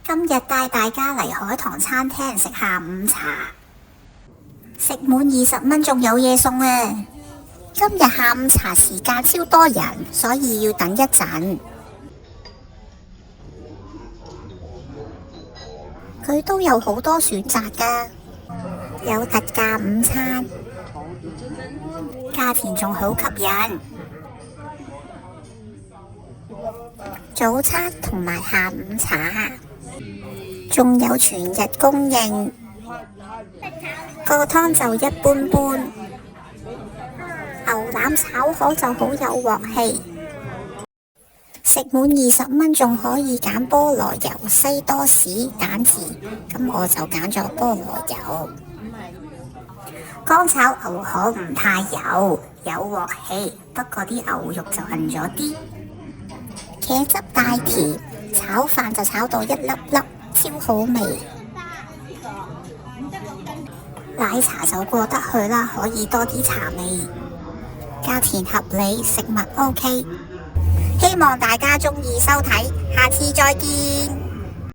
今日帶大家嚟海棠餐廳食下午茶，食滿20蚊仲有嘢送啊！今日下午茶時間超多人，所以要等一陣。佢都有好多選擇㗎，有特價午餐，價錢仲好吸引。早餐同埋下午茶，仲有全日供應。個湯就一般般，牛腩炒河就好有鑊氣。食滿20蚊仲可以揀菠蘿油、西多士、蛋治，咁我就揀咗菠蘿油。乾炒牛河唔太油，有鑊氣，不過啲牛肉就韌咗啲。茄汁帶甜，炒飯就炒到一粒粒，超好味。奶茶就過得去啦，可以多啲茶味。價錢合理，食物 OK。希望大家鍾意收睇，下次再見。